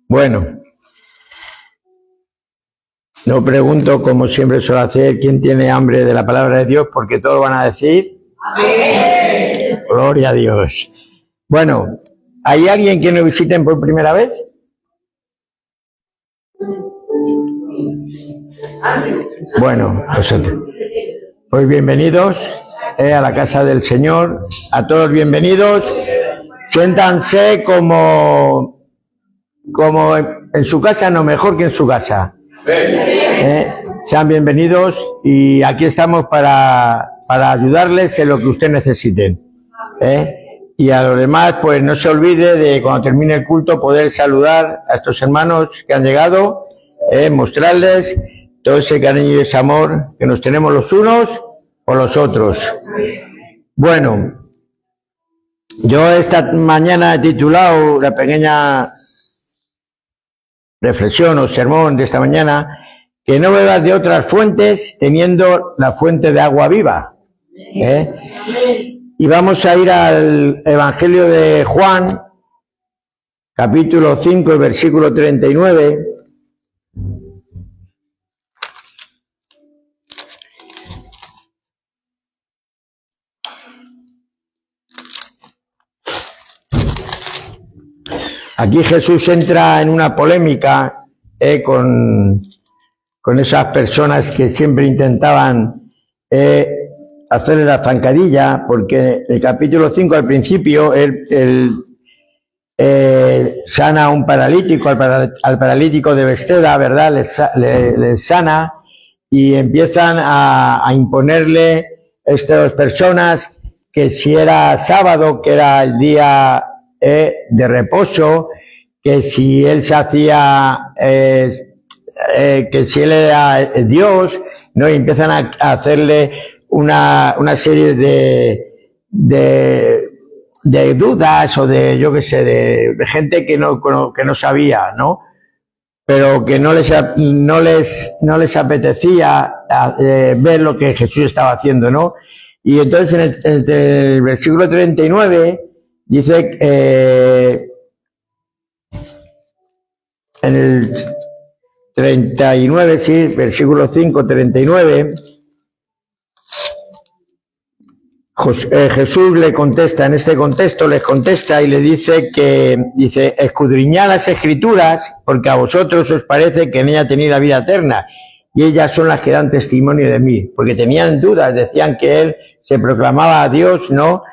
Bueno, no pregunto, como siempre suelo hacer, quién tiene hambre de la palabra de Dios, porque todos van a decir ¡amén! Gloria a Dios. Bueno, ¿hay alguien que nos visiten por primera vez? Bueno, pues bienvenidos a la casa del Señor, a todos bienvenidos. Siéntanse como en su casa, no, mejor que en su casa. Sean bienvenidos y aquí estamos para ayudarles en lo que ustedes necesiten. Y a los demás, pues no se olvide de cuando termine el culto poder saludar a estos hermanos que han llegado, mostrarles todo ese cariño y ese amor que nos tenemos los unos por los otros. Bueno, yo esta mañana he titulado la pequeña reflexión o sermón de esta mañana, que no bebas de otras fuentes teniendo la fuente de agua viva. Y vamos a ir al Evangelio de Juan, capítulo 5, versículo 39. Aquí Jesús entra en una polémica con esas personas que siempre intentaban hacerle la zancadilla, porque el capítulo 5 al principio él sana a un paralítico, al paralítico de Bethesda, ¿verdad? Le sana y empiezan a imponerle estas personas que si era sábado, que era el día de reposo, que si él se hacía, que si él era Dios, ¿no? Y empiezan a hacerle una serie de dudas o de, yo qué sé, de gente que no sabía, ¿no? Pero que no les apetecía ver lo que Jesús estaba haciendo, ¿no? Y entonces en el versículo 39 dice, en el 39, sí, versículo 5, 39, Jesús le contesta, en este contexto les contesta y le dice escudriñad las Escrituras, porque a vosotros os parece que en ella tenéis la vida eterna, y ellas son las que dan testimonio de mí, porque tenían dudas, decían que él se proclamaba a Dios, ¿no?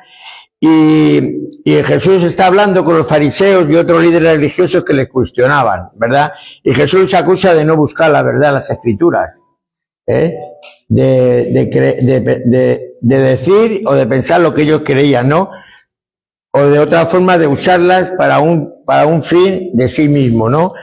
Y Jesús está hablando con los fariseos y otros líderes religiosos que les cuestionaban, ¿verdad? Y Jesús les acusa de no buscar la verdad en las Escrituras, de decir o de pensar lo que ellos creían, ¿no? O de otra forma de usarlas para un fin de sí mismo, ¿no?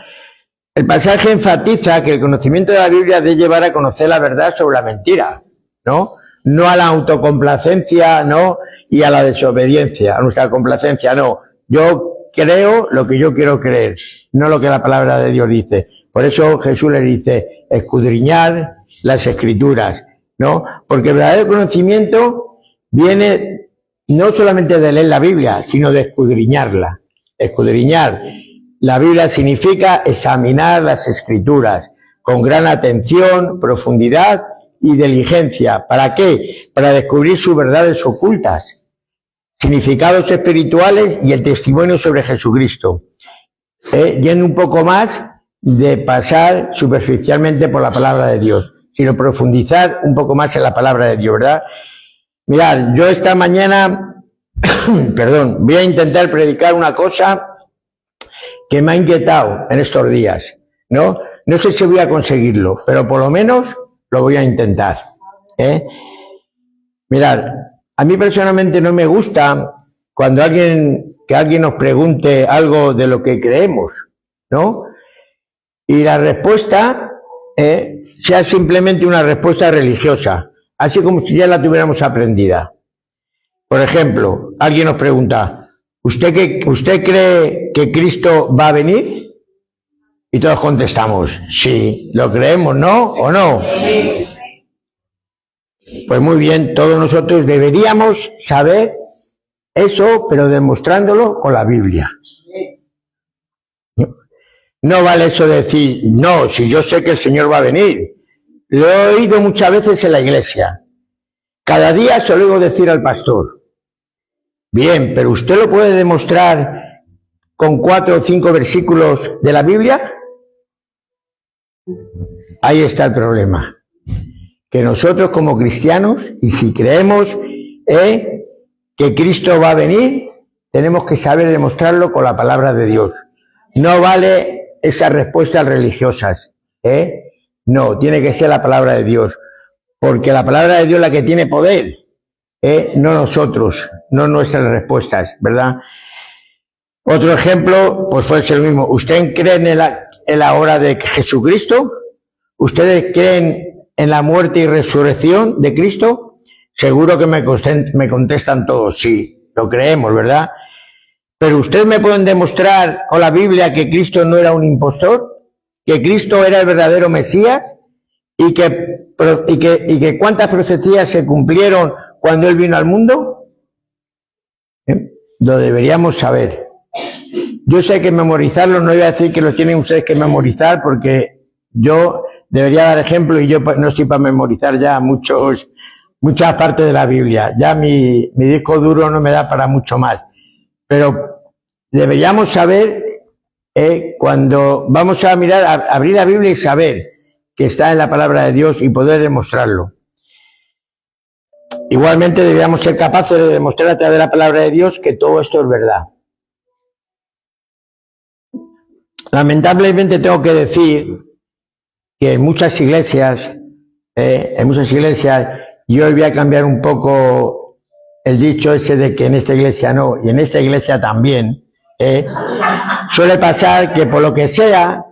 El pasaje enfatiza que el conocimiento de la Biblia debe llevar a conocer la verdad sobre la mentira, ¿no? No a la autocomplacencia, ¿no? Y a la desobediencia, a nuestra complacencia, no. Yo creo lo que yo quiero creer, no lo que la palabra de Dios dice. Por eso Jesús le dice, escudriñar las Escrituras, ¿no? Porque el verdadero conocimiento viene no solamente de leer la Biblia, sino de escudriñarla. Escudriñar. La Biblia significa examinar las Escrituras con gran atención, profundidad y diligencia. ¿Para qué? Para descubrir sus verdades ocultas, significados espirituales y el testimonio sobre Jesucristo. Yendo un poco más de pasar superficialmente por la palabra de Dios, sino profundizar un poco más en la palabra de Dios, ¿verdad? Mirad, yo esta mañana, voy a intentar predicar una cosa que me ha inquietado en estos días, ¿no? No sé si voy a conseguirlo, pero por lo menos lo voy a intentar, Mirad, a mí personalmente no me gusta cuando alguien nos pregunte algo de lo que creemos, ¿no? Y la respuesta sea simplemente una respuesta religiosa, así como si ya la tuviéramos aprendida. Por ejemplo, alguien nos pregunta, ¿usted cree que Cristo va a venir? Y todos contestamos, sí, lo creemos, ¿no? ¿O no? Pues muy bien, todos nosotros deberíamos saber eso, pero demostrándolo con la Biblia. No vale eso de decir, no, si yo sé que el Señor va a venir. Lo he oído muchas veces en la iglesia. Cada día se lo oigo decir al pastor. Bien, pero ¿usted lo puede demostrar con 4 o 5 versículos de la Biblia? Ahí está el problema. Que nosotros como cristianos, y si creemos que Cristo va a venir, tenemos que saber demostrarlo con la palabra de Dios. No vale esas respuestas religiosas. No, tiene que ser la palabra de Dios. Porque la palabra de Dios es la que tiene poder. No nosotros, no nuestras respuestas, ¿verdad? Otro ejemplo, pues fue el mismo. ¿Ustedes creen en la hora de Jesucristo? ¿Ustedes creen en la muerte y resurrección de Cristo? Seguro que me contestan todos, sí, lo creemos, ¿verdad? Pero ¿ustedes me pueden demostrar con la Biblia que Cristo no era un impostor? ¿Que Cristo era el verdadero Mesías? ¿Y que cuántas profecías se cumplieron cuando Él vino al mundo? Lo deberíamos saber. Yo sé que memorizarlo, no iba a decir que lo tienen ustedes que memorizar, porque yo debería dar ejemplo y yo no estoy para memorizar ya muchas partes de la Biblia. Ya mi disco duro no me da para mucho más. Pero deberíamos saber, cuando vamos a mirar, abrir la Biblia y saber que está en la palabra de Dios y poder demostrarlo. Igualmente deberíamos ser capaces de demostrar a través de la palabra de Dios que todo esto es verdad. Lamentablemente tengo que decir que en muchas iglesias, yo hoy voy a cambiar un poco el dicho ese de que en esta iglesia no, y en esta iglesia también, suele pasar que por lo que sea,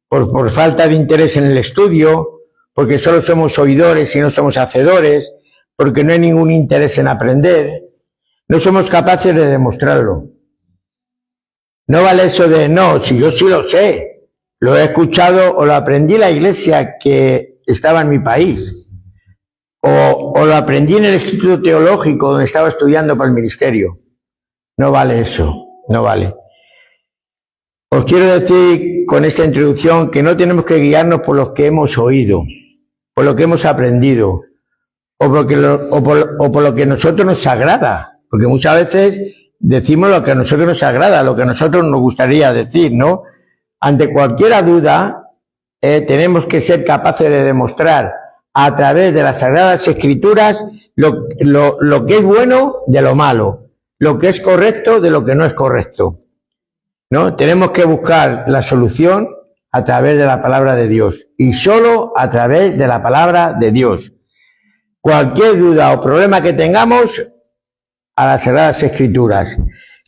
por falta de interés en el estudio, porque solo somos oidores y no somos hacedores, porque no hay ningún interés en aprender, no somos capaces de demostrarlo. No vale eso de, no, si yo sí lo sé, lo he escuchado o lo aprendí en la iglesia que estaba en mi país, o lo aprendí en el Instituto Teológico donde estaba estudiando para el ministerio. No vale eso, no vale. Os quiero decir con esta introducción que no tenemos que guiarnos por lo que hemos oído, por lo que hemos aprendido, o por lo que a nosotros nos agrada, porque muchas veces decimos lo que a nosotros nos agrada, lo que a nosotros nos gustaría decir, ¿no? Ante cualquier duda, tenemos que ser capaces de demostrar a través de las Sagradas Escrituras lo que es bueno de lo malo, lo que es correcto de lo que no es correcto, ¿no? Tenemos que buscar la solución a través de la palabra de Dios y solo a través de la palabra de Dios. Cualquier duda o problema que tengamos, a las Sagradas Escrituras,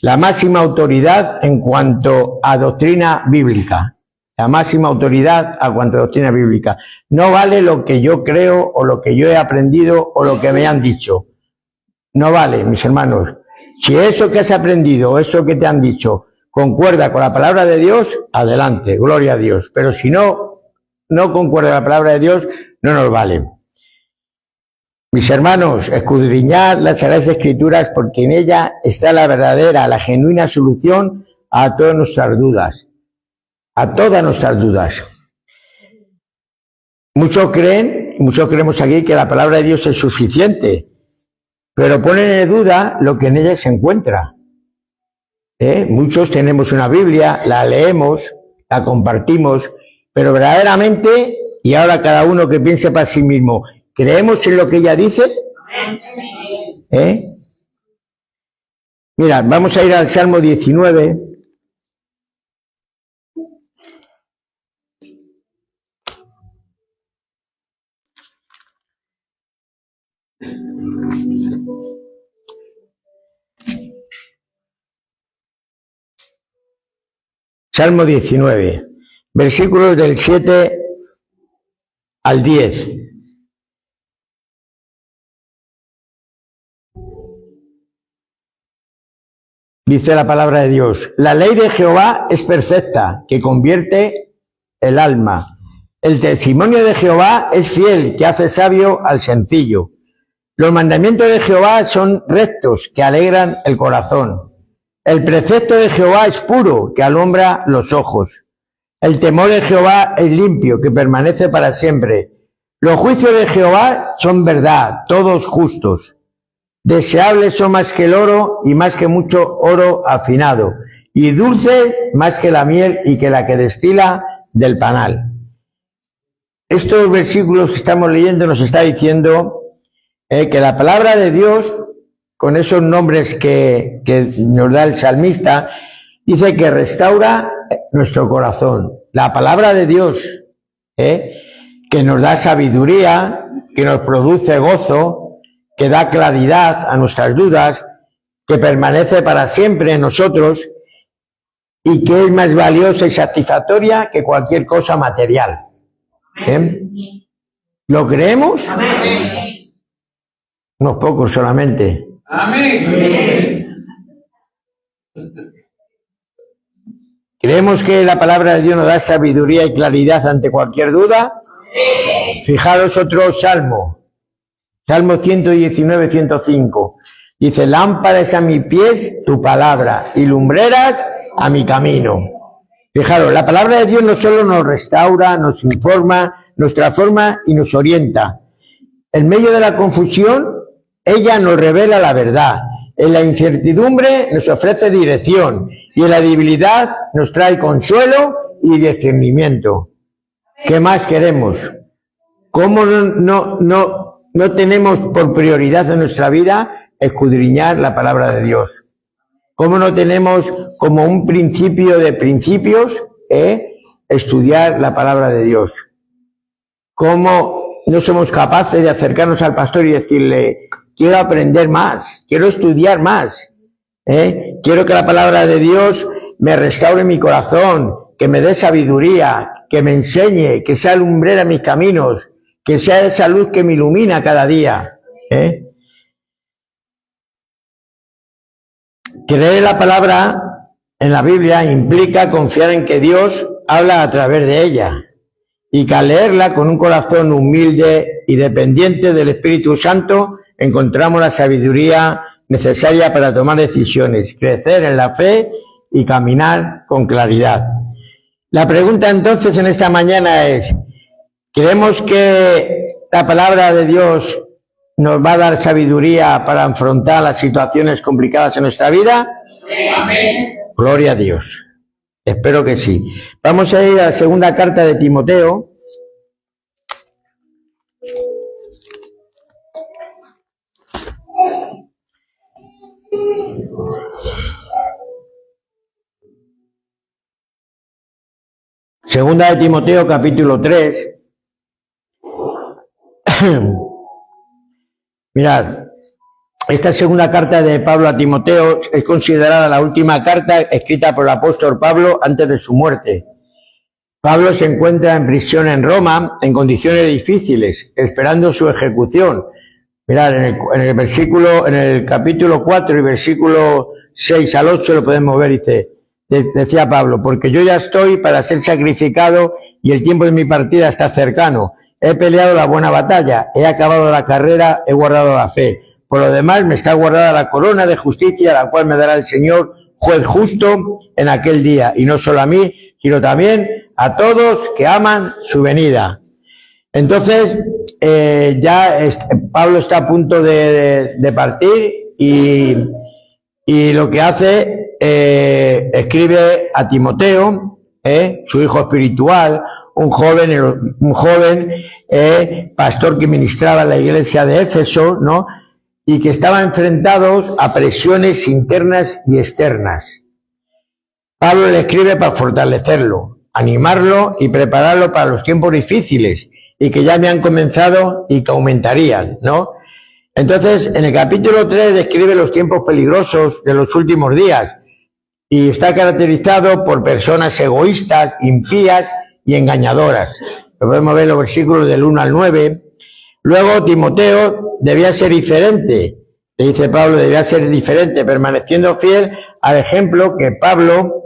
la máxima autoridad en cuanto a doctrina bíblica, la máxima autoridad en cuanto a doctrina bíblica. No vale lo que yo creo o lo que yo he aprendido o lo que me han dicho. No vale, mis hermanos. Si eso que has aprendido o eso que te han dicho concuerda con la palabra de Dios, adelante, gloria a Dios. Pero si no concuerda con la palabra de Dios, no nos vale. Mis hermanos, escudriñad las Sagradas Escrituras porque en ella está la verdadera, la genuina solución a todas nuestras dudas. A todas nuestras dudas. Muchos creemos aquí que la palabra de Dios es suficiente, pero ponen en duda lo que en ella se encuentra. Muchos tenemos una Biblia, la leemos, la compartimos, pero verdaderamente, y ahora cada uno que piense para sí mismo, ¿creemos en lo que ella dice? Mira, vamos a ir al Salmo 19. Salmo 19, versículos del 7 al 10. Dice la palabra de Dios: la ley de Jehová es perfecta, que convierte el alma. El testimonio de Jehová es fiel, que hace sabio al sencillo. Los mandamientos de Jehová son rectos, que alegran el corazón. El precepto de Jehová es puro, que alumbra los ojos. El temor de Jehová es limpio, que permanece para siempre. Los juicios de Jehová son verdad, todos justos. Deseables son más que el oro y más que mucho oro afinado, y dulce más que la miel y que la que destila del panal. Estos versículos que estamos leyendo nos está diciendo que la palabra de Dios, con esos nombres que nos da el salmista, dice que restaura nuestro corazón. La palabra de Dios, que nos da sabiduría, que nos produce gozo, que da claridad a nuestras dudas, que permanece para siempre en nosotros y que es más valiosa y satisfactoria que cualquier cosa material. ¿Lo creemos? Amén. Unos pocos solamente. Amén. ¿Creemos que la palabra de Dios nos da sabiduría y claridad ante cualquier duda? Fijaros otro salmo. Salmo 119, 105. Dice, lámpara es a mis pies tu palabra y lumbreras a mi camino. Fijaros, la palabra de Dios no solo nos restaura, nos informa, nos transforma y nos orienta. En medio de la confusión, ella nos revela la verdad. En la incertidumbre nos ofrece dirección y en la debilidad nos trae consuelo y discernimiento. ¿Qué más queremos? ¿Cómo no tenemos por prioridad en nuestra vida escudriñar la palabra de Dios? ¿Cómo no tenemos como un principio de principios estudiar la palabra de Dios? ¿Cómo no somos capaces de acercarnos al pastor y decirle, quiero aprender más, quiero estudiar más, quiero que la palabra de Dios me restaure mi corazón, que me dé sabiduría, que me enseñe, que sea lumbrera mis caminos, que sea esa luz que me ilumina cada día? Creer la palabra en la Biblia implica confiar en que Dios habla a través de ella y que al leerla con un corazón humilde y dependiente del Espíritu Santo encontramos la sabiduría necesaria para tomar decisiones, crecer en la fe y caminar con claridad. La pregunta entonces en esta mañana es, ¿creemos que la palabra de Dios nos va a dar sabiduría para afrontar las situaciones complicadas en nuestra vida? Amén. Gloria a Dios. Espero que sí. Vamos a ir a la segunda carta de Timoteo. Segunda de Timoteo, capítulo 3. Mirad, esta segunda carta de Pablo a Timoteo es considerada la última carta escrita por el apóstol Pablo antes de su muerte. Pablo se encuentra en prisión en Roma en condiciones difíciles, esperando su ejecución. Mirad, en el capítulo 4 y versículo 6 al 8 lo podemos ver, decía Pablo, porque yo ya estoy para ser sacrificado y el tiempo de mi partida está cercano. He peleado la buena batalla, he acabado la carrera, he guardado la fe. Por lo demás, me está guardada la corona de justicia, la cual me dará el Señor, juez justo, en aquel día. Y no solo a mí, sino también a todos que aman su venida. Entonces, Pablo está a punto de partir y lo que hace, escribe a Timoteo, su hijo espiritual, un joven pastor que ministraba en la iglesia de Éfeso, ¿no? Y que estaban enfrentados a presiones internas y externas. Pablo le escribe para fortalecerlo, animarlo y prepararlo para los tiempos difíciles y que ya me han comenzado y que aumentarían, ¿no? Entonces, en el capítulo 3 describe los tiempos peligrosos de los últimos días y está caracterizado por personas egoístas, impías y engañadoras. Lo podemos ver en los versículos del 1 al 9. Luego Timoteo debía ser diferente, le dice Pablo, debía ser diferente, permaneciendo fiel al ejemplo que Pablo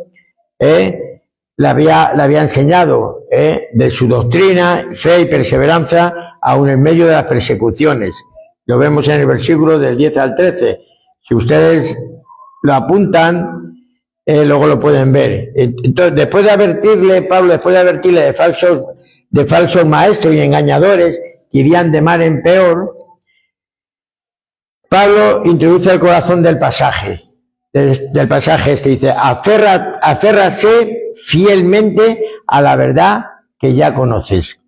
le había enseñado, de su doctrina, fe y perseverancia, aun en medio de las persecuciones. Lo vemos en el versículo del 10 al 13. Si ustedes lo apuntan, luego lo pueden ver. Entonces, después de advertirle de falsos maestros y engañadores que irían de mal en peor, Pablo introduce el corazón del pasaje. Del pasaje este dice: aférrase fielmente a la verdad que ya conoces.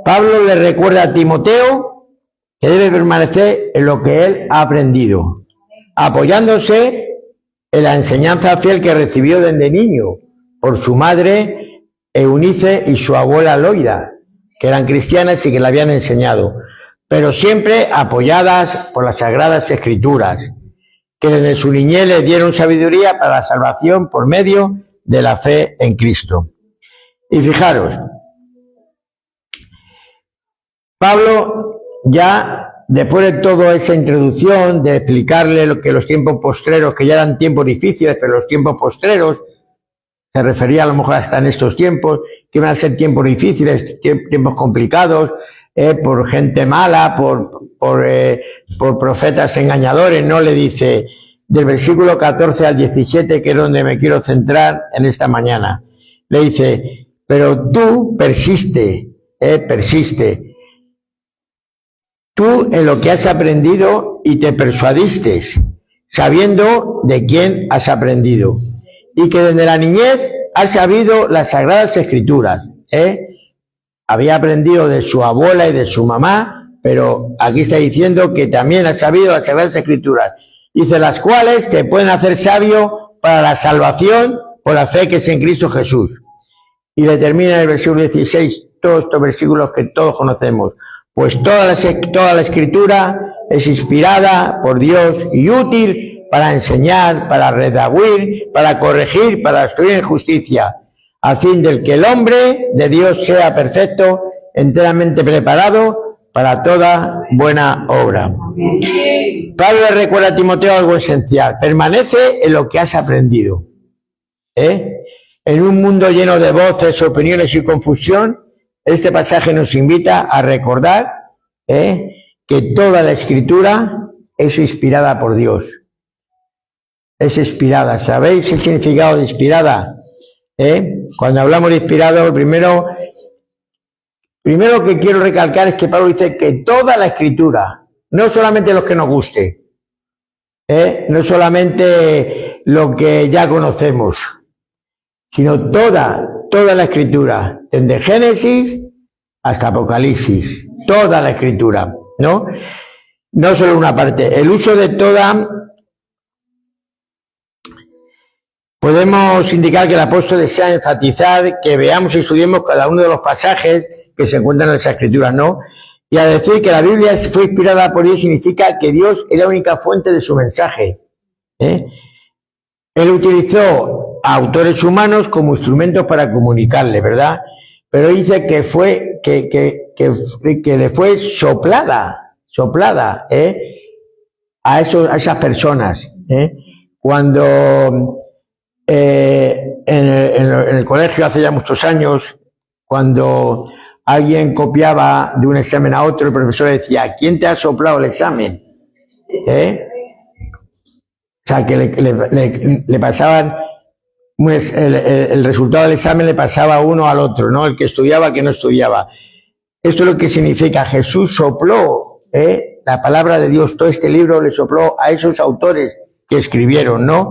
Pablo le recuerda a Timoteo que debe permanecer en lo que él ha aprendido, apoyándose en la enseñanza fiel que recibió desde niño por su madre Eunice y su abuela Loida, que eran cristianas y que le habían enseñado, pero siempre apoyadas por las Sagradas Escrituras, que desde su niñez le dieron sabiduría para la salvación por medio de la fe en Cristo. Y fijaros, Pablo, ya después de toda esa introducción, de explicarle lo que los tiempos postreros, que ya eran tiempos difíciles, pero los tiempos postreros, se refería a lo mejor hasta en estos tiempos, que iban a ser tiempos difíciles, tiempos complicados, por gente mala, por profetas engañadores, ¿no? Le dice, del versículo 14 al 17, que es donde me quiero centrar en esta mañana. Le dice: pero tú persiste. Tú en lo que has aprendido y te persuadiste, sabiendo de quién has aprendido, y que desde la niñez has sabido las Sagradas Escrituras. Había aprendido de su abuela y de su mamá, pero aquí está diciendo que también has sabido las Sagradas Escrituras. Dice: las cuales te pueden hacer sabio para la salvación por la fe que es en Cristo Jesús. Y le termina en el versículo 16, todos estos versículos que todos conocemos. Pues toda la Escritura es inspirada por Dios y útil para enseñar, para redarguir, para corregir, para instruir en justicia, a fin del que el hombre de Dios sea perfecto, enteramente preparado para toda buena obra. Pablo le recuerda a Timoteo algo esencial: permanece en lo que has aprendido. En un mundo lleno de voces, opiniones y confusión, este pasaje nos invita a recordar que toda la Escritura es inspirada por Dios. Es inspirada. ¿Sabéis el significado de inspirada? Cuando hablamos de inspirado, primero que quiero recalcar es que Pablo dice que toda la Escritura, no solamente los que nos guste, no solamente lo que ya conocemos, sino toda la Escritura, desde Génesis hasta Apocalipsis, toda la Escritura, ¿no? No solo una parte. El uso de toda, podemos indicar que el apóstol desea enfatizar que veamos y estudiemos cada uno de los pasajes que se encuentran en las Escrituras, ¿no? Y a decir que la Biblia fue inspirada por Dios significa que Dios es la única fuente de su mensaje. Él utilizó a autores humanos como instrumentos para comunicarle, ¿verdad? Pero dice que le fue soplada a esas personas. Cuando en el colegio hace ya muchos años, cuando alguien copiaba de un examen a otro, el profesor decía: ¿quién te ha soplado el examen? O sea, que le pasaban el resultado del examen, le pasaba uno al otro, ¿no? El que estudiaba, que no estudiaba. Esto es lo que significa: Jesús sopló la palabra de Dios, todo este libro le sopló a esos autores que escribieron, ¿no?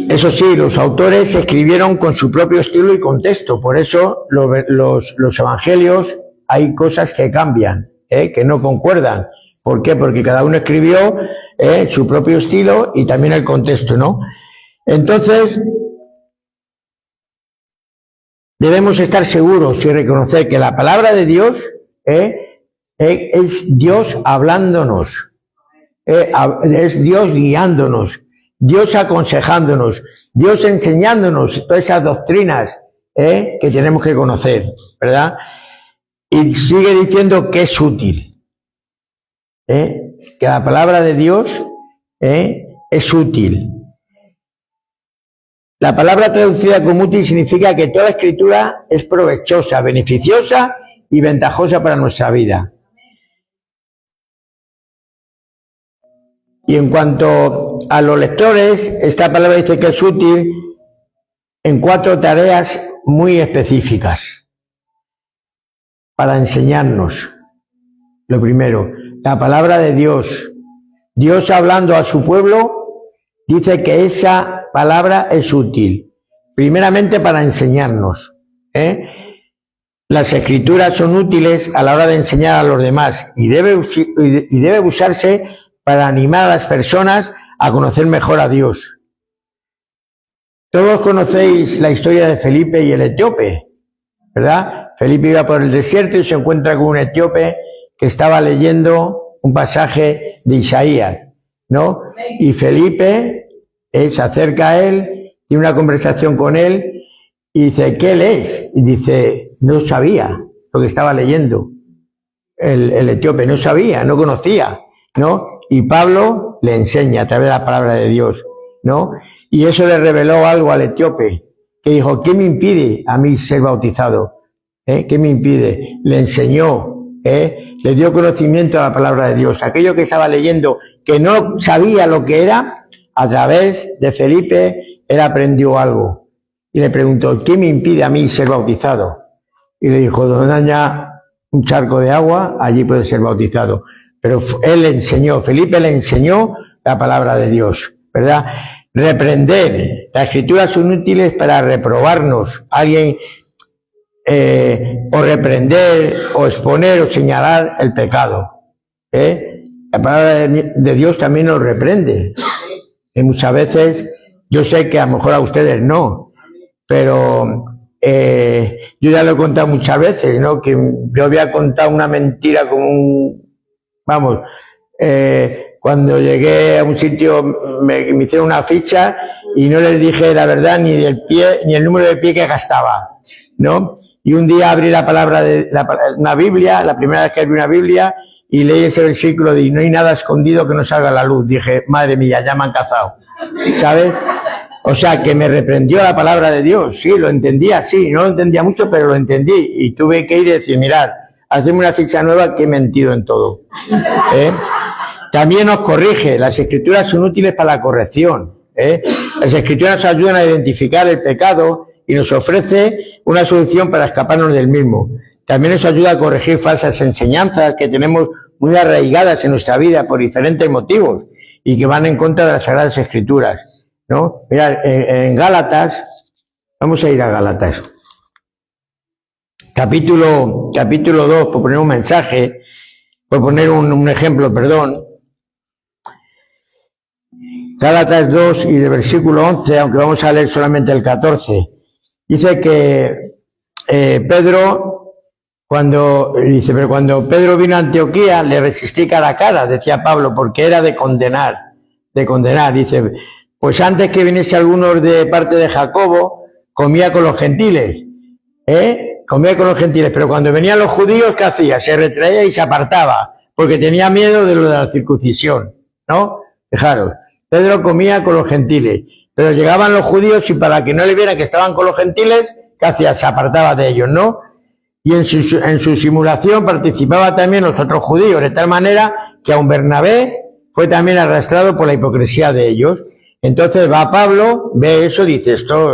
Eso sí, los autores escribieron con su propio estilo y contexto, por eso los evangelios hay cosas que cambian, que no concuerdan. ¿Por qué? Porque cada uno escribió su propio estilo y también el contexto, ¿no? Entonces, debemos estar seguros y reconocer que la palabra de Dios es Dios hablándonos, es Dios guiándonos, Dios aconsejándonos, Dios enseñándonos todas esas doctrinas que tenemos que conocer, ¿verdad? Y sigue diciendo que es útil, que la palabra de Dios es útil. La palabra traducida como útil significa que toda la Escritura es provechosa, beneficiosa y ventajosa para nuestra vida. Y en cuanto a los lectores, esta palabra dice que es útil en 4 tareas muy específicas para enseñarnos. Lo primero, la palabra de Dios. Dios hablando a su pueblo dice que esa palabra es útil, primeramente para enseñarnos. Las escrituras son útiles a la hora de enseñar a los demás y debe usarse para animar a las personas a conocer mejor a Dios. Todos conocéis la historia de Felipe y el etíope, ¿verdad? Felipe iba por el desierto y se encuentra con un etíope que estaba leyendo un pasaje de Isaías, ¿no? Y Felipe se acerca a él, tiene una conversación con él y dice, ¿qué lees? Y dice, no sabía lo que estaba leyendo. El etíope no sabía, no conocía, ¿no? Y Pablo le enseña a través de la palabra de Dios, ¿no? Y eso le reveló algo al etíope, que dijo, ¿qué me impide a mí ser bautizado? ¿Qué me impide? Le enseñó, le dio conocimiento a la palabra de Dios. Aquello que estaba leyendo, que no sabía lo que era, a través de Felipe, él aprendió algo. Y le preguntó, ¿qué me impide a mí ser bautizado? Y le dijo, donde haya un charco de agua, allí puede ser bautizado. Pero él le enseñó, Felipe le enseñó la palabra de Dios, ¿verdad? Reprender. Las escrituras son útiles para reprobarnos. Alguien, o reprender, o exponer, o señalar el pecado. La palabra de Dios también nos reprende. Y muchas veces, yo sé que a lo mejor a ustedes no, pero yo ya lo he contado muchas veces, ¿no? Que yo había contado una mentira como un... Vamos, cuando llegué a un sitio me hicieron una ficha y no les dije la verdad ni del pie, ni el número de pie que gastaba, ¿no? Y un día abrí la palabra de una Biblia, la primera vez que abrí una Biblia, y leí ese versículo de no hay nada escondido que no salga a la luz. Dije, madre mía, ya me han cazado, ¿sabes? O sea, que me reprendió la palabra de Dios. Sí, lo entendía, sí, no lo entendía mucho, pero lo entendí. Y tuve que ir y decir, mirad, hacedme una ficha nueva que he mentido en todo. También nos corrige. Las escrituras son útiles para la corrección. Las escrituras nos ayudan a identificar el pecado y nos ofrece una solución para escaparnos del mismo. También nos ayuda a corregir falsas enseñanzas que tenemos muy arraigadas en nuestra vida por diferentes motivos y que van en contra de las Sagradas Escrituras, ¿no? Mirad, en Gálatas, vamos a ir a Gálatas. Capítulo 2, por poner un mensaje, por poner un ejemplo, perdón. Gálatas 2 y el versículo 11, aunque vamos a leer solamente el 14, dice que Pedro, cuando Pedro vino a Antioquía, le resistí cara a cara, decía Pablo, porque era de condenar, dice, pues antes que viniese algunos de parte de Jacobo, comía con los gentiles, comía con los gentiles, pero cuando venían los judíos, ¿qué hacía? Se retraía y se apartaba, porque tenía miedo de lo de la circuncisión, ¿no? Fijaros, Pedro comía con los gentiles, pero llegaban los judíos y para que no le vieran que estaban con los gentiles, ¿qué hacía? Se apartaba de ellos, ¿no? Y en su simulación participaba también los otros judíos, de tal manera que aun Bernabé fue también arrastrado por la hipocresía de ellos. Entonces va Pablo, ve eso, dice, esto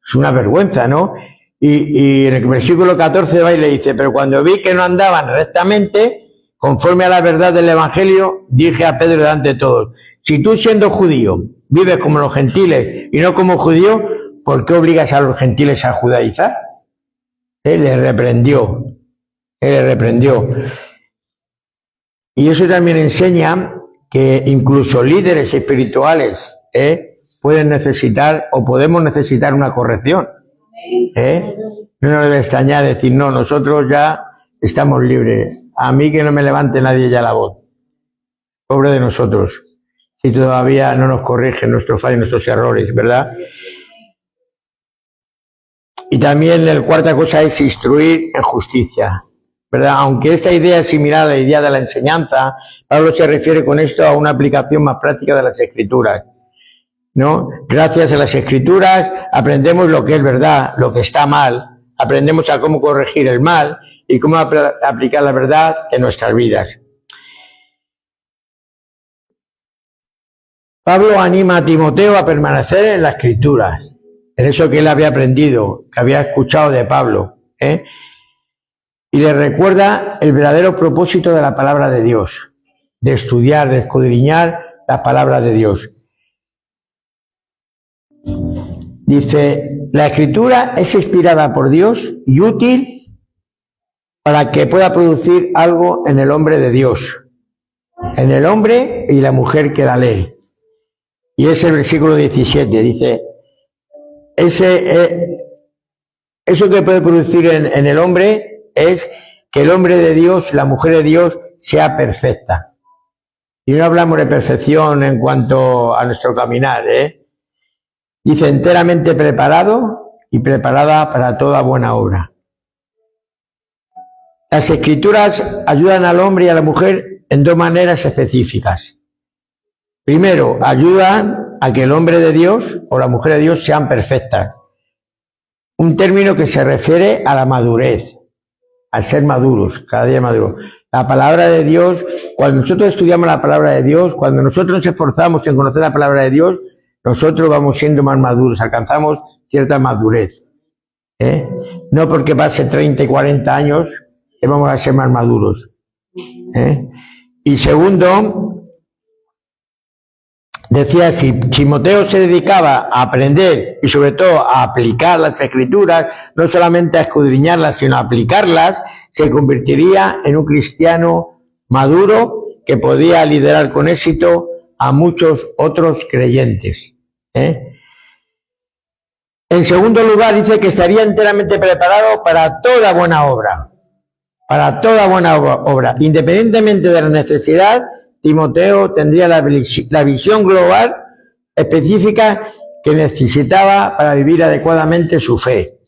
es una vergüenza, ¿no? Y en el versículo 14 va y le dice, pero cuando vi que no andaban rectamente, conforme a la verdad del Evangelio, dije a Pedro delante de todos, si tú siendo judío vives como los gentiles y no como judío, ¿por qué obligas a los gentiles a judaizar? Él le reprendió. Y eso también enseña que incluso líderes espirituales pueden necesitar o podemos necesitar una corrección. No nos debe extrañar decir, no, nosotros ya estamos libres. A mí que no me levante nadie ya la voz. Pobre de nosotros, si todavía no nos corrigen nuestros fallos, nuestros errores, ¿verdad? Y también la cuarta cosa es instruir en justicia, ¿verdad? Aunque esta idea es similar a la idea de la enseñanza, Pablo se refiere con esto a una aplicación más práctica de las Escrituras, ¿no? Gracias a las Escrituras aprendemos lo que es verdad, lo que está mal, aprendemos a cómo corregir el mal y cómo aplicar la verdad en nuestras vidas. Pablo anima a Timoteo a permanecer en la Escritura, en eso que él había aprendido, que había escuchado de Pablo, y le recuerda el verdadero propósito de la palabra de Dios, de estudiar, de escudriñar las palabras de Dios. Dice, la Escritura es inspirada por Dios y útil para que pueda producir algo en el hombre de Dios, en el hombre y la mujer que la lee. Y es el versículo 17, dice, eso que puede producir en el hombre es que el hombre de Dios, la mujer de Dios, sea perfecta. Y no hablamos de perfección en cuanto a nuestro caminar, Dice, enteramente preparado y preparada para toda buena obra. Las Escrituras ayudan al hombre y a la mujer en dos maneras específicas. Primero, ayudan a que el hombre de Dios o la mujer de Dios sean perfectas. Un término que se refiere a la madurez, a ser maduros, cada día maduros. La palabra de Dios, cuando nosotros estudiamos la palabra de Dios, cuando nosotros nos esforzamos en conocer la palabra de Dios, nosotros vamos siendo más maduros, alcanzamos cierta madurez. No porque pase 30 y 40 años que vamos a ser más maduros. Y segundo, decía, si Timoteo se dedicaba a aprender y sobre todo a aplicar las Escrituras, no solamente a escudriñarlas, sino a aplicarlas, se convertiría en un cristiano maduro que podía liderar con éxito a muchos otros creyentes. En segundo lugar, dice que estaría enteramente preparado para toda buena obra. Para toda buena obra. Independientemente de la necesidad, Timoteo tendría la visión global específica que necesitaba para vivir adecuadamente su fe.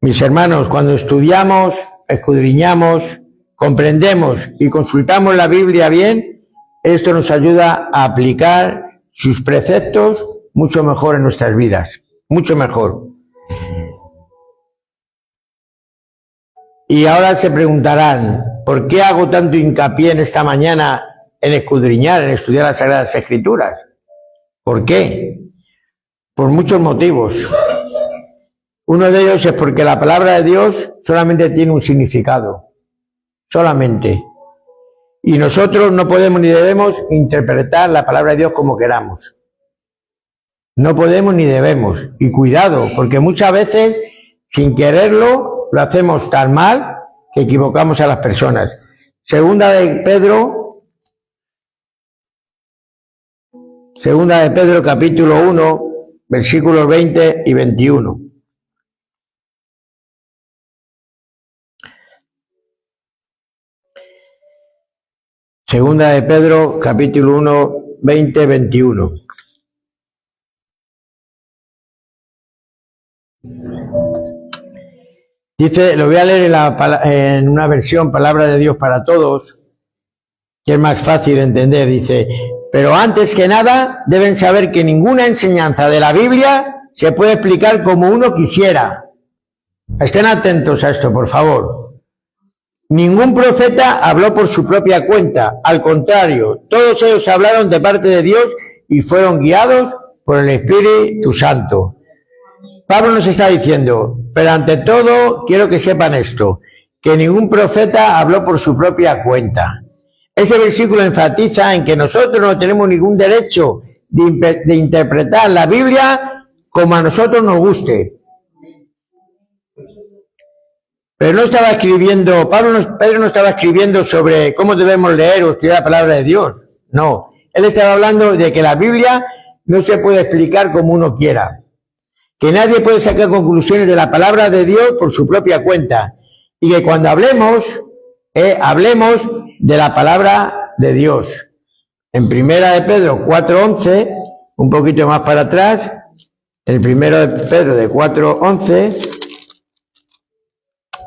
Mis hermanos, cuando estudiamos, escudriñamos, comprendemos y consultamos la Biblia bien, esto nos ayuda a aplicar sus preceptos mucho mejor en nuestras vidas, mucho mejor. Y ahora se preguntarán, ¿por qué hago tanto hincapié en esta mañana en escudriñar, en estudiar las Sagradas Escrituras? ¿Por qué? Por muchos motivos. Uno de ellos es porque la palabra de Dios solamente tiene un significado, solamente. Y nosotros no podemos ni debemos interpretar la palabra de Dios como queramos. No podemos ni debemos. Y cuidado, porque muchas veces, sin quererlo, lo hacemos tan mal que equivocamos a las personas. Segunda de Pedro capítulo 1, versículos 20 y 21. Segunda de Pedro, capítulo 1, 20, 21. Dice, lo voy a leer en una versión, Palabra de Dios para Todos, que es más fácil de entender. Dice, pero antes que nada, deben saber que ninguna enseñanza de la Biblia se puede explicar como uno quisiera. Estén atentos a esto, por favor. Ningún profeta habló por su propia cuenta, al contrario, todos ellos hablaron de parte de Dios y fueron guiados por el Espíritu Santo. Pablo nos está diciendo, pero ante todo quiero que sepan esto, que ningún profeta habló por su propia cuenta. Ese versículo enfatiza en que nosotros no tenemos ningún derecho de interpretar la Biblia como a nosotros nos guste. Pero no estaba escribiendo, Pedro no estaba escribiendo sobre cómo debemos leer o estudiar la palabra de Dios. No, él estaba hablando de que la Biblia no se puede explicar como uno quiera. Que nadie puede sacar conclusiones de la palabra de Dios por su propia cuenta. Y que cuando hablemos de la palabra de Dios. En primera de Pedro 4:11, un poquito más para atrás, el primero de Pedro de 4:11,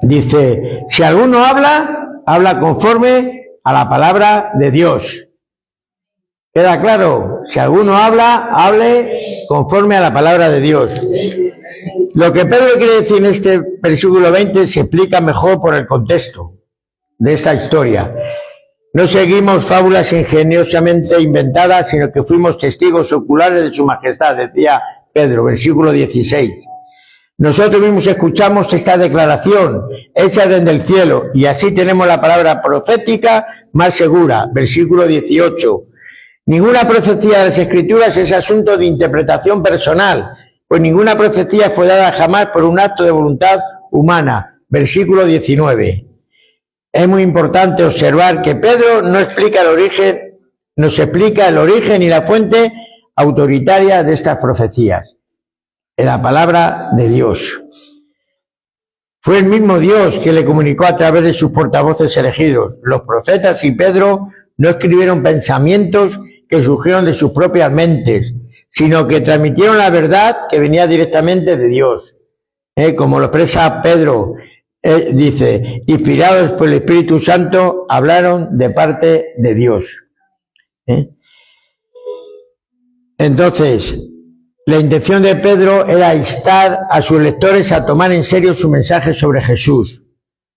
dice, si alguno habla conforme a la palabra de Dios. ¿Queda claro? Si alguno hable conforme a la palabra de Dios. Lo que Pedro quiere decir en este versículo 20 se explica mejor por el contexto de esta historia. No seguimos fábulas ingeniosamente inventadas, sino que fuimos testigos oculares de su majestad, decía Pedro, versículo 16. Nosotros mismos escuchamos esta declaración hecha desde el cielo y así tenemos la palabra profética más segura, versículo 18. Ninguna profecía de las Escrituras es asunto de interpretación personal, pues ninguna profecía fue dada jamás por un acto de voluntad humana, versículo 19. Es muy importante observar que Pedro nos explica el origen y la fuente autoritaria de estas profecías. En la palabra de Dios. Fue el mismo Dios que le comunicó a través de sus portavoces elegidos. Los profetas y Pedro no escribieron pensamientos que surgieron de sus propias mentes, sino que transmitieron la verdad que venía directamente de Dios. Como lo expresa Pedro, dice, inspirados por el Espíritu Santo, hablaron de parte de Dios. Entonces, la intención de Pedro era instar a sus lectores a tomar en serio su mensaje sobre Jesús.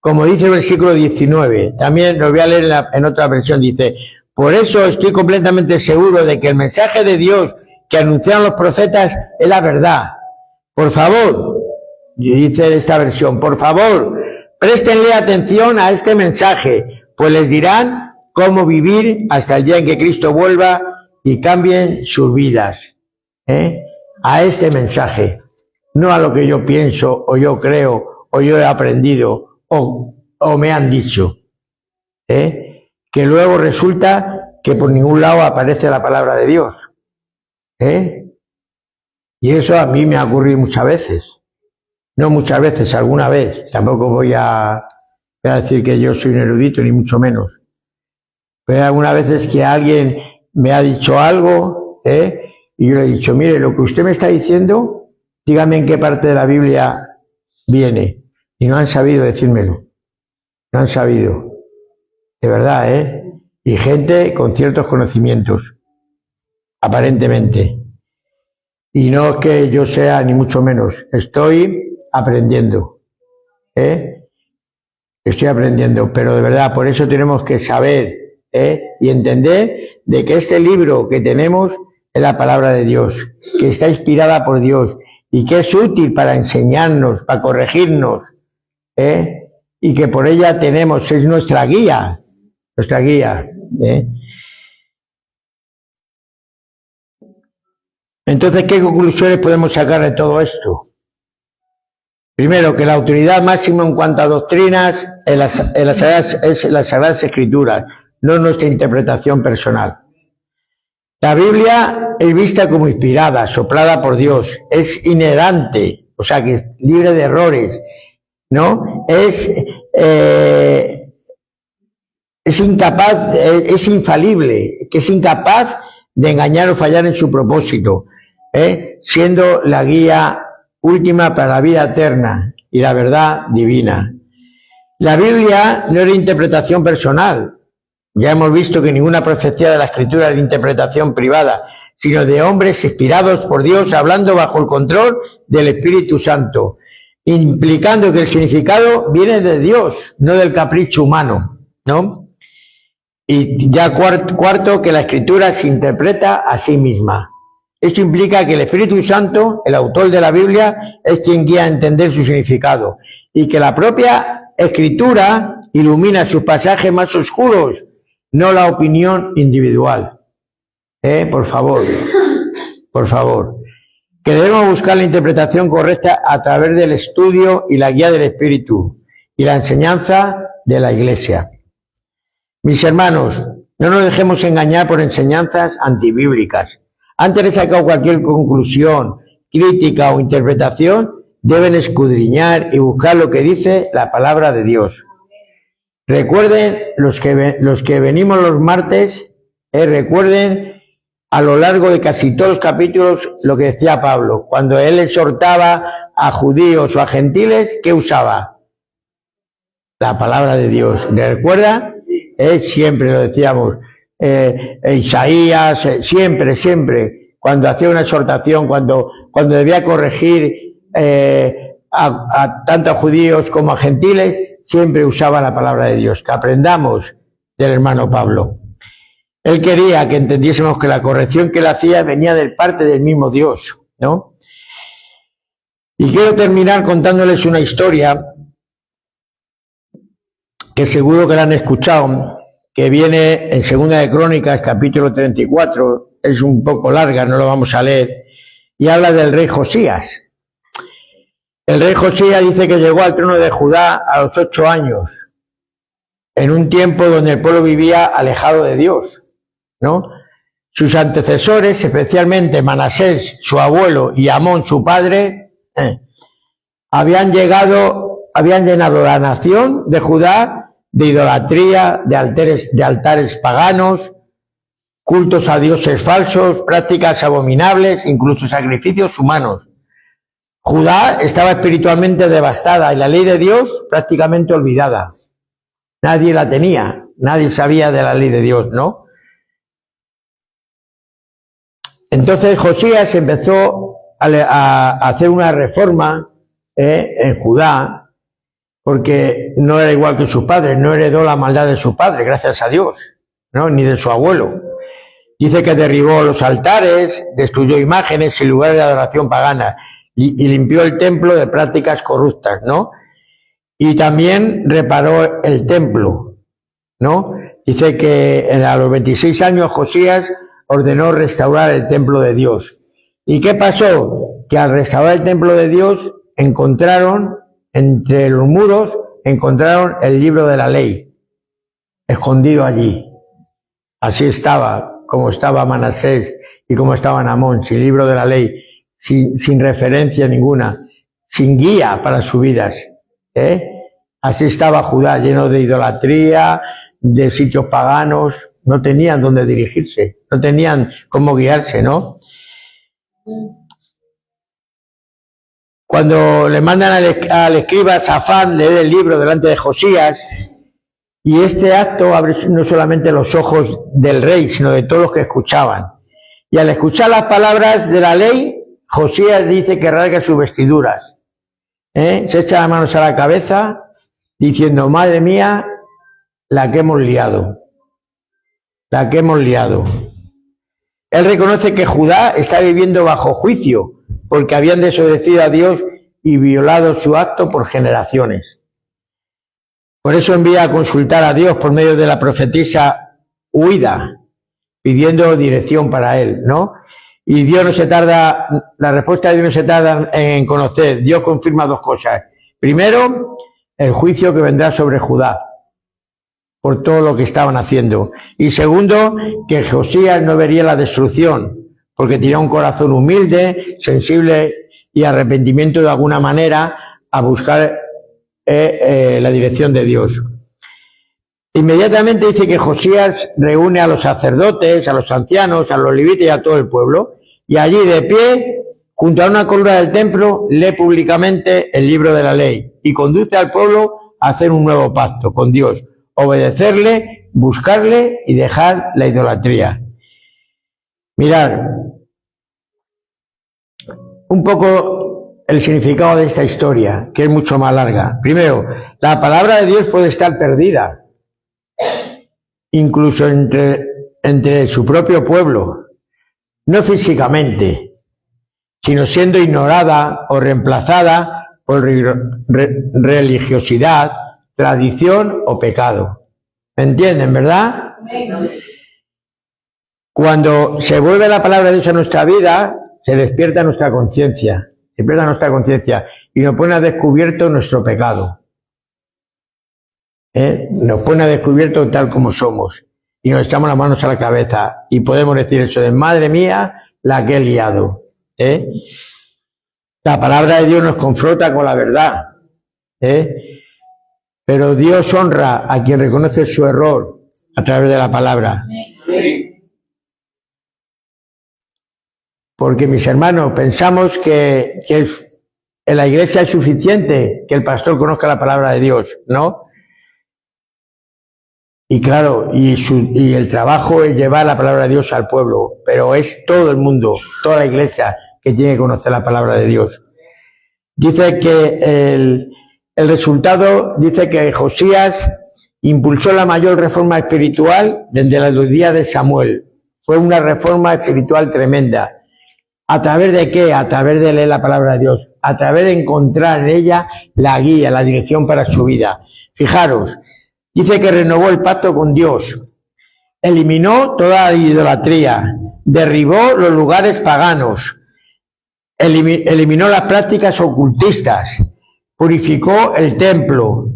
Como dice el versículo 19, también lo voy a leer en otra versión, dice, por eso estoy completamente seguro de que el mensaje de Dios que anunciaron los profetas es la verdad. Por favor, dice esta versión, por favor, préstenle atención a este mensaje, pues les dirán cómo vivir hasta el día en que Cristo vuelva y cambien sus vidas. A este mensaje, no a lo que yo pienso o yo creo o yo he aprendido o me han dicho, que luego resulta que por ningún lado aparece la palabra de Dios, y eso a mí me ha ocurrido muchas veces, no muchas veces, alguna vez. Tampoco voy a decir que yo soy un erudito ni mucho menos, pero algunas veces que alguien me ha dicho algo, y yo le he dicho, mire, lo que usted me está diciendo, dígame en qué parte de la Biblia viene. Y no han sabido decírmelo. No han sabido. De verdad, Y gente con ciertos conocimientos. Aparentemente. Y no es que yo sea ni mucho menos. Estoy aprendiendo. Estoy aprendiendo. Pero de verdad, por eso tenemos que saber, y entender de que este libro que tenemos es la palabra de Dios, que está inspirada por Dios y que es útil para enseñarnos, para corregirnos, y que por ella tenemos, es nuestra guía. Entonces, ¿qué conclusiones podemos sacar de todo esto? Primero, que la autoridad máxima en cuanto a doctrinas es las Sagradas Escrituras, no nuestra interpretación personal. La Biblia es vista como inspirada, soplada por Dios, es inerrante, o sea que es libre de errores, ¿no? Es incapaz, es infalible, que es incapaz de engañar o fallar en su propósito, siendo la guía última para la vida eterna y la verdad divina. La Biblia no era interpretación personal. Ya hemos visto que ninguna profecía de la Escritura es de interpretación privada, sino de hombres inspirados por Dios hablando bajo el control del Espíritu Santo, implicando que el significado viene de Dios, no del capricho humano, ¿no? Y ya cuarto, que la Escritura se interpreta a sí misma. Esto implica que el Espíritu Santo, el autor de la Biblia, es quien guía a entender su significado, y que la propia Escritura ilumina sus pasajes más oscuros, no la opinión individual. Por favor, que debemos buscar la interpretación correcta a través del estudio y la guía del Espíritu y la enseñanza de la Iglesia. Mis hermanos, no nos dejemos engañar por enseñanzas antibíblicas. Antes de sacar cualquier conclusión, crítica o interpretación, deben escudriñar y buscar lo que dice la palabra de Dios. Recuerden, los que venimos los martes, recuerden a lo largo de casi todos los capítulos lo que decía Pablo. Cuando él exhortaba a judíos o a gentiles, ¿qué usaba? La palabra de Dios. ¿Le recuerda? Siempre lo decíamos. Isaías, siempre. Cuando hacía una exhortación, cuando debía corregir a tanto a judíos como a gentiles, siempre usaba la palabra de Dios. Que aprendamos del hermano Pablo. Él quería que entendiésemos que la corrección que él hacía venía de parte del mismo Dios, ¿no? Y quiero terminar contándoles una historia que seguro que la han escuchado, que viene en Segunda de Crónicas, capítulo 34, es un poco larga, no lo vamos a leer, y habla del rey Josías. El rey Josías dice que llegó al trono de Judá a los 8 años, en un tiempo donde el pueblo vivía alejado de Dios, ¿no? Sus antecesores, especialmente Manasés, su abuelo, y Amón, su padre, habían llenado la nación de Judá de idolatría, de altares paganos, cultos a dioses falsos, prácticas abominables, incluso sacrificios humanos. Judá estaba espiritualmente devastada y la ley de Dios prácticamente olvidada. Nadie la tenía, nadie sabía de la ley de Dios, ¿no? Entonces Josías empezó a hacer una reforma en Judá, porque no era igual que sus padres, no heredó la maldad de su padre, gracias a Dios, ¿no? Ni de su abuelo. Dice que derribó los altares, destruyó imágenes y lugares de adoración pagana y limpió el templo de prácticas corruptas, ¿no? Y también reparó el templo, ¿no? Dice que a los 26 años Josías ordenó restaurar el templo de Dios. ¿Y qué pasó? Que al restaurar el templo de Dios encontraron entre los muros, encontraron el libro de la ley, escondido allí. Así estaba, como estaba Manasés y como estaba Amón, sin libro de la ley, sin referencia ninguna, sin guía para sus vidas. Así estaba Judá, lleno de idolatría, de sitios paganos, no tenían dónde dirigirse, no tenían cómo guiarse, ¿no? Cuando le mandan al escriba Safán leer el libro delante de Josías, y este acto abre no solamente los ojos del rey, sino de todos los que escuchaban. Y al escuchar las palabras de la ley, Josías dice que rasga sus vestiduras, se echa las manos a la cabeza, diciendo, madre mía, la que hemos liado, la que hemos liado. Él reconoce que Judá está viviendo bajo juicio, porque habían desobedecido a Dios y violado su acto por generaciones. Por eso envía a consultar a Dios por medio de la profetisa Huida, pidiendo dirección para él, ¿no? Y Dios no se tarda, la respuesta de Dios no se tarda en conocer. Dios confirma 2 cosas. Primero, el juicio que vendrá sobre Judá por todo lo que estaban haciendo. Y segundo, que Josías no vería la destrucción, porque tenía un corazón humilde, sensible y arrepentimiento de alguna manera a buscar la dirección de Dios. Inmediatamente dice que Josías reúne a los sacerdotes, a los ancianos, a los levitas y a todo el pueblo, y allí de pie, junto a una columna del templo, lee públicamente el libro de la ley y conduce al pueblo a hacer un nuevo pacto con Dios, obedecerle, buscarle y dejar la idolatría. Mirad, un poco el significado de esta historia, que es mucho más larga. Primero, la palabra de Dios puede estar perdida, incluso entre su propio pueblo, no físicamente, sino siendo ignorada o reemplazada por religiosidad, tradición o pecado. ¿Me entienden, verdad? Cuando se vuelve la palabra de Dios a nuestra vida, se despierta nuestra conciencia, y nos pone a descubierto nuestro pecado. Nos pone a descubierto tal como somos, y nos echamos las manos a la cabeza, y podemos decir eso de, madre mía, la que he liado. La palabra de Dios nos confronta con la verdad, pero Dios honra a quien reconoce su error a través de la palabra. Porque, mis hermanos, pensamos que en la iglesia es suficiente que el pastor conozca la palabra de Dios, ¿no? Y claro, y el trabajo es llevar la palabra de Dios al pueblo, pero es todo el mundo, toda la iglesia que tiene que conocer la palabra de Dios. Dice que el resultado, dice que Josías impulsó la mayor reforma espiritual desde los días de Samuel. Fue una reforma espiritual tremenda. ¿A través de qué? A través de leer la palabra de Dios, a través de encontrar en ella la guía, la dirección para su vida. Fijaros, dice que renovó el pacto con Dios, eliminó toda la idolatría, derribó los lugares paganos, eliminó las prácticas ocultistas, purificó el templo,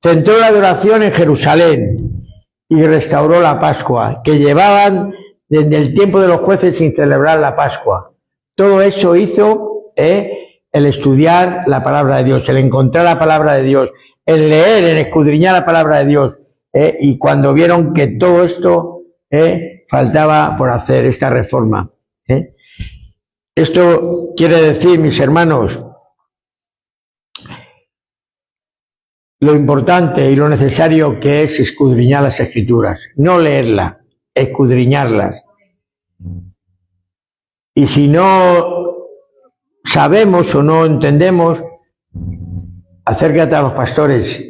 centró la adoración en Jerusalén y restauró la Pascua, que llevaban desde el tiempo de los jueces sin celebrar la Pascua. Todo eso hizo el estudiar la palabra de Dios, el encontrar la palabra de Dios, el leer, el escudriñar la palabra de Dios. Y cuando vieron que todo esto faltaba por hacer, esta reforma. Esto quiere decir, mis hermanos, lo importante y lo necesario que es escudriñar las Escrituras, no leerlas, escudriñarlas. Y si no sabemos o no entendemos, acércate a los pastores.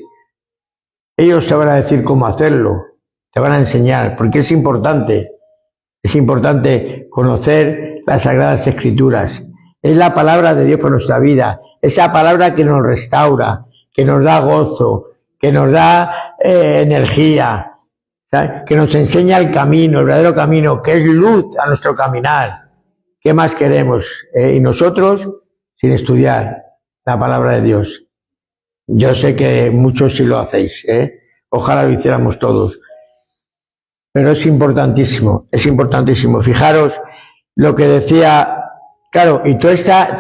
Ellos te van a decir cómo hacerlo, te van a enseñar, porque es importante conocer las Sagradas Escrituras. Es la palabra de Dios para nuestra vida, esa palabra que nos restaura, que nos da gozo, que nos da energía, ¿sabes? Que nos enseña el camino, el verdadero camino, que es luz a nuestro caminar. ¿Qué más queremos? Y nosotros, sin estudiar la palabra de Dios. Yo sé que muchos sí lo hacéis, ojalá lo hiciéramos todos. Pero es importantísimo. Fijaros lo que decía, claro, y toda esta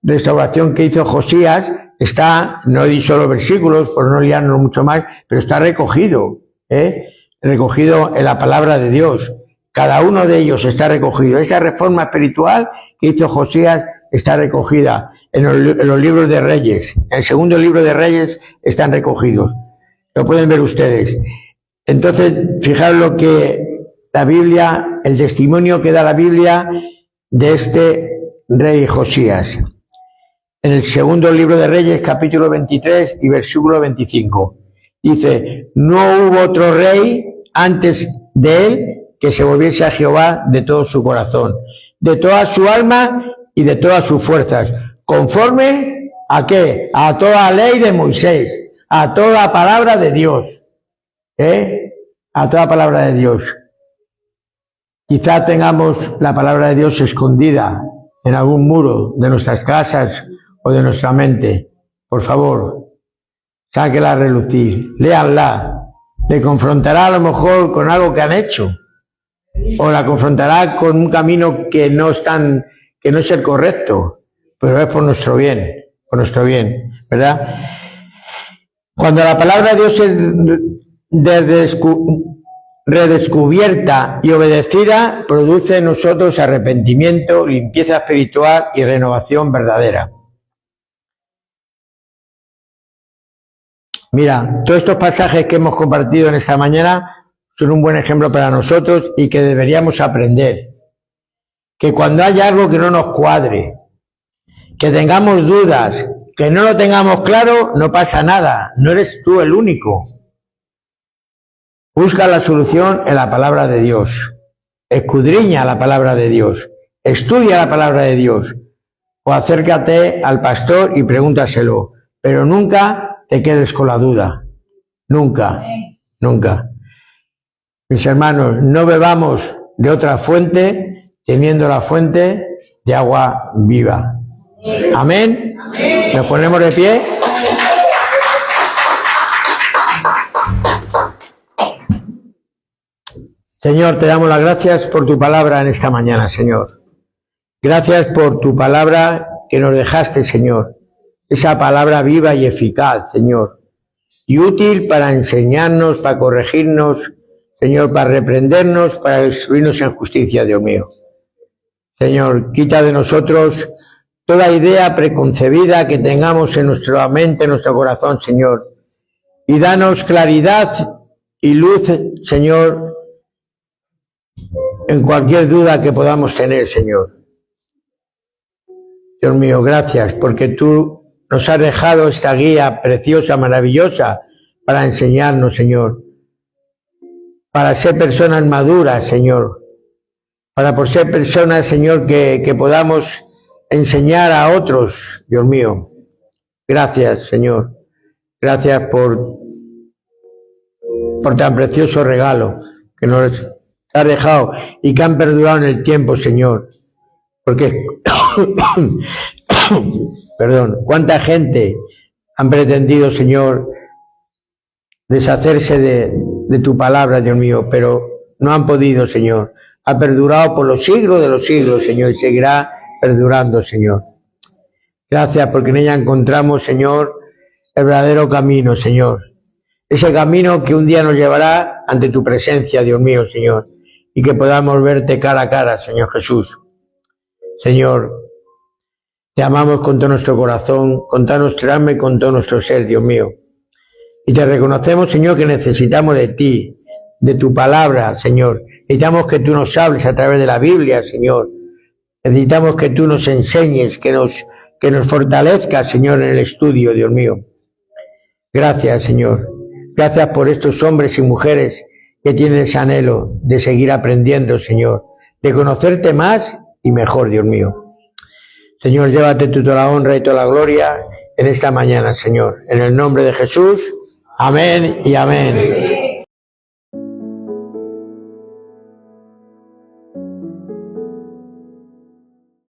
restauración que hizo Josías está, no he dicho los versículos por no liarnos mucho más, pero está recogido en la palabra de Dios. Cada uno de ellos está recogido. Esa reforma espiritual que hizo Josías está recogida en los libros de Reyes. En el segundo libro de Reyes están recogidos. Lo pueden ver ustedes. Entonces, fijaros lo que la Biblia, el testimonio que da la Biblia de este rey Josías. En el segundo libro de Reyes, capítulo 23 y versículo 25. Dice, no hubo otro rey antes de él que se volviese a Jehová de todo su corazón, de toda su alma y de todas sus fuerzas, conforme ¿a qué? A toda la ley de Moisés, a toda palabra de Dios, a toda palabra de Dios. Quizá tengamos la palabra de Dios escondida en algún muro de nuestras casas o de nuestra mente. Por favor, sáquela a relucir, léanla. Le confrontará a lo mejor con algo que han hecho, o la confrontará con un camino que no es el correcto, pero es por nuestro bien, ¿verdad? Cuando la palabra de Dios es redescubierta y obedecida, produce en nosotros arrepentimiento, limpieza espiritual y renovación verdadera. Mira, todos estos pasajes que hemos compartido en esta mañana son un buen ejemplo para nosotros y que deberíamos aprender. Que cuando haya algo que no nos cuadre, que tengamos dudas, que no lo tengamos claro, no pasa nada, no eres tú el único. Busca la solución en la palabra de Dios, escudriña la palabra de Dios, estudia la palabra de Dios, o acércate al pastor y pregúntaselo, pero nunca te quedes con la duda, nunca. Mis hermanos, no bebamos de otra fuente, teniendo la fuente de agua viva. Amén. Nos ponemos de pie. Señor, te damos las gracias por tu palabra en esta mañana, Señor. Gracias por tu palabra que nos dejaste, Señor. Esa palabra viva y eficaz, Señor. Y útil para enseñarnos, para corregirnos, Señor, para reprendernos, para instruirnos en justicia, Dios mío. Señor, quita de nosotros toda idea preconcebida que tengamos en nuestra mente, en nuestro corazón, Señor. Y danos claridad y luz, Señor, en cualquier duda que podamos tener, Señor. Dios mío, gracias, porque tú nos has dejado esta guía preciosa, maravillosa, para enseñarnos, Señor, para ser personas maduras, Señor, para por ser personas, Señor, que podamos enseñar a otros, Dios mío. Gracias, Señor. Gracias por tan precioso regalo que nos has dejado y que han perdurado en el tiempo, Señor. Porque, perdón, cuánta gente han pretendido, Señor, deshacerse de tu palabra, Dios mío, pero no han podido, Señor. Ha perdurado por los siglos de los siglos, Señor, y seguirá perdurando, Señor. Gracias porque en ella encontramos, Señor, el verdadero camino, Señor. Ese camino que un día nos llevará ante tu presencia, Dios mío, Señor, y que podamos verte cara a cara, Señor Jesús. Señor, te amamos con todo nuestro corazón, con toda nuestra alma y con todo nuestro ser, Dios mío. Y te reconocemos, Señor, que necesitamos de ti, de tu palabra, Señor. Necesitamos que tú nos hables a través de la Biblia, Señor. Necesitamos que tú nos enseñes, que nos fortalezcas, Señor, en el estudio, Dios mío. Gracias, Señor. Gracias por estos hombres y mujeres que tienen ese anhelo de seguir aprendiendo, Señor, de conocerte más y mejor, Dios mío. Señor, llévate tú toda la honra y toda la gloria en esta mañana, Señor. En el nombre de Jesús. Amén y amén.